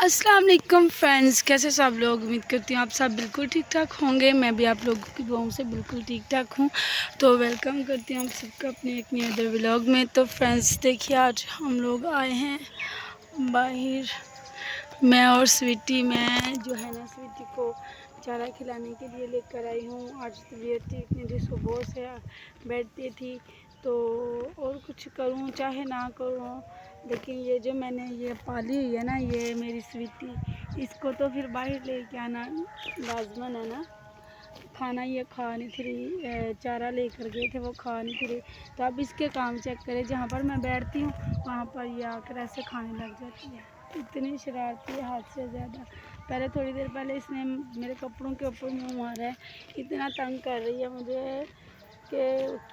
अस्सलाम वालेकुम फ्रेंड्स, कैसे सब लोग। उम्मीद करती हूँ आप सब बिल्कुल ठीक ठाक होंगे। मैं भी आप लोगों की दुआओं से बिल्कुल ठीक ठाक हूँ। तो वेलकम करती हूँ आप सबका अपने एक नए अदर व्लॉग में। तो फ्रेंड्स देखिए, आज हम लोग आए हैं बाहर, मैं और स्वीटी। मैं जो है ना स्वीटी को चारा खिलाने के लिए लेकर आई हूँ। आज तबीयत ठीक नहीं थी, सुबह से बेड पे थी, तो और कुछ करूँ चाहे ना करूँ, लेकिन ये जो मैंने ये पाली हुई है ना, ये मेरी स्वीटी, इसको तो फिर बाहर लेके आना लाजमन है ना। खाना ये खा नहीं थी रही, चारा लेकर गए थे वो खा नहीं थी रही, तो अब इसके काम चेक करें। जहाँ पर मैं बैठती हूँ वहाँ पर ये आकर ऐसे खाने लग जाती है। इतनी शरारती है हद से ज़्यादा। पहले थोड़ी देर पहले इसने मेरे कपड़ों के ऊपर मुँह मारा है। इतना तंग कर रही है मुझे कि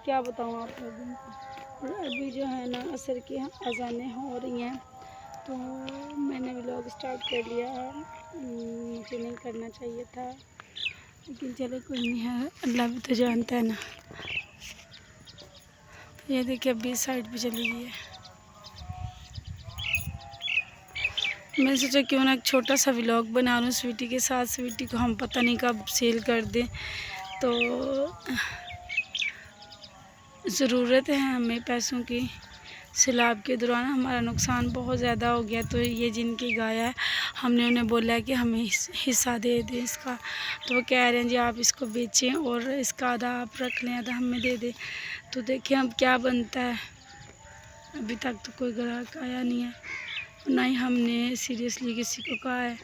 क्या बताऊँ आप लोगों को। और अभी जो है ना असर की अज़ानें हो रही हैं, तो मैंने व्लॉग स्टार्ट कर लिया है। मुझे नहीं करना चाहिए था, लेकिन चलो कोई नहीं है, अल्लाह भी तो जानता है ना। ये देखिए अभी साइड पे चली गई है। मैं सोचा क्यों ना एक छोटा सा व्लॉग बना लूँ स्वीटी के साथ। स्वीटी को हम पता नहीं कब सेल कर दें, तो ज़रूरत है हमें पैसों की। सैलाब के दौरान हमारा नुकसान बहुत ज़्यादा हो गया, तो ये जिनकी गाय है हमने उन्हें बोला है कि हमें हिस्सा दे दें इसका। तो वो कह रहे हैं जी आप इसको बेचें और इसका आधा आप रख लें, आधा हमें दे दें। तो देखिए अब क्या बनता है। अभी तक तो कोई ग्राहक आया नहीं है, ना ही हमने सीरियसली किसी को कहा है।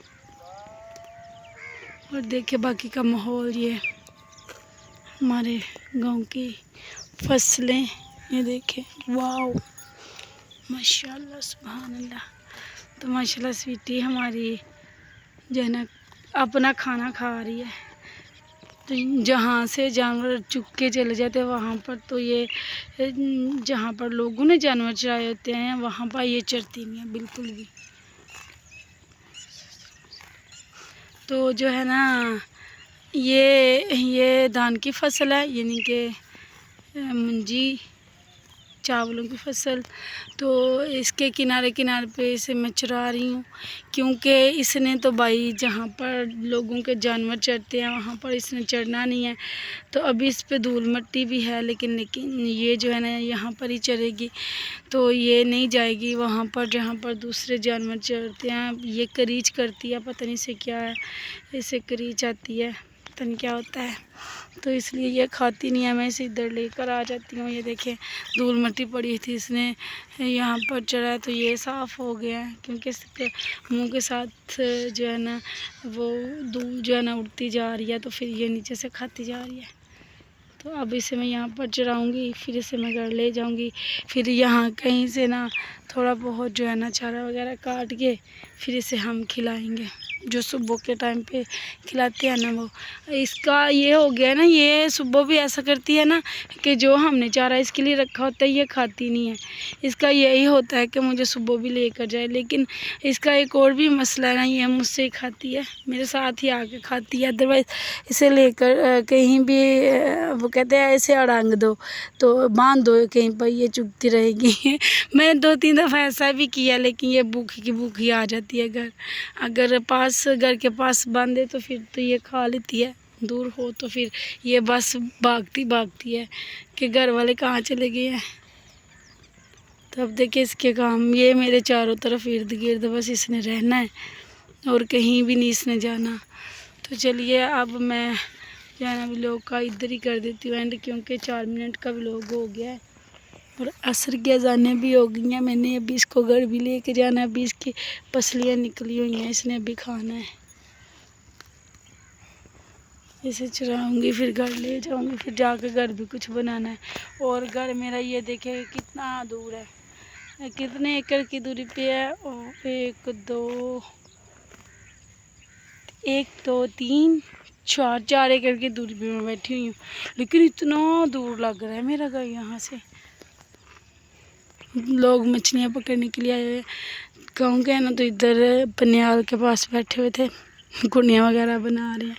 और देखिए बाकी का माहौल, ये हमारे गांव की फसलें, ये देखें, वाओ माशाल्लाह सुभान अल्लाह। तो माशाल्लाह स्वीटी हमारी जो है ना अपना खाना खा रही है। तो जहाँ से जानवर चुग के चले जाते हैं वहाँ पर, तो ये जहाँ पर लोगों ने जानवर चराए होते हैं वहाँ पर ये चरती नहीं है बिल्कुल भी। तो जो है ना ये धान की फसल है, यानी कि मुंजी चावलों की फसल। तो इसके किनारे किनारे पे इसे मैं चरा रही हूँ, क्योंकि इसने तो भाई जहाँ पर लोगों के जानवर चरते हैं वहाँ पर इसने चरना नहीं है। तो अभी इस पे धूल मिट्टी भी है, लेकिन ये जो है ना यहाँ पर ही चरेगी। तो ये नहीं जाएगी वहाँ पर जहाँ पर दूसरे जानवर चरते हैं। ये करीच करती है, पता नहीं से क्या है, इसे करीच आती है, पता नहीं क्या होता है, तो इसलिए ये खाती नहीं है। मैं इसे इधर लेकर आ जाती हूँ। ये देखें धूल मिट्टी पड़ी थी, इसने यहाँ पर चढ़ा है तो ये साफ़ हो गया है, क्योंकि इसके मुंह के साथ जो है ना वो धूल जो है ना उड़ती जा रही है, तो फिर ये नीचे से खाती जा रही है। तो अब इसे मैं यहाँ पर चराऊँगी, फिर इसे मैं घर ले जाऊँगी। फिर यहाँ कहीं से ना थोड़ा बहुत जो है ना चारा वगैरह काट के फिर इसे हम खिलाएँगे, जो सुबह के टाइम पे खिलाते हैं ना वो। इसका ये हो गया ना, ये सुबह भी ऐसा करती है ना कि जो हमने चारा इसके लिए रखा होता है ये खाती नहीं है। इसका यही होता है कि मुझे सुबह भी लेकर जाए, लेकिन इसका एक और भी मसला है ना, ये मुझसे ही खाती है, मेरे साथ ही आके खाती है। अदरवाइज़ इसे लेकर कहीं भी वो कहते हैं इसे अड़ांग दो, तो बांध दो कहीं पर, ये चुगती रहेगी। मैंने 2-3 दफ़ा ऐसा भी किया, लेकिन ये भूखी की भूखी आ जाती है घर। अगर घर के पास बांधे तो फिर तो ये खा लेती है, दूर हो तो फिर ये बस भागती है कि घर वाले कहाँ चले गए हैं। तो अब देखिए इसके काम, ये मेरे चारों तरफ इर्द गिर्द बस इसने रहना है और कहीं भी नहीं इसने जाना। तो चलिए अब मैं जाना व्लॉग का इधर ही कर देती हूँ एंड, क्योंकि 4 मिनट का व्लॉग हो गया है और असर की अज़ानें भी हो गई हैं। मैंने अभी इसको घर भी लेके जाना है, अभी इसकी पसलियाँ निकली हुई हैं, इसने अभी खाना है। इसे चराऊँगी फिर घर ले जाऊँगी, फिर जाकर घर भी कुछ बनाना है। और घर मेरा ये देखे कितना दूर है, कितने एकड़ की दूरी पे है। और 1 2 3 4 एकड़ की दूरी पे मैं बैठी हुई हूँ, लेकिन इतना दूर लग रहा है मेरा घर यहाँ से। लोग मछलियाँ पकड़ने के लिए आए हुए गाँव के हैं ना, तो इधर पनियाल के पास बैठे हुए थे, गुनिया वगैरह बना रहे हैं।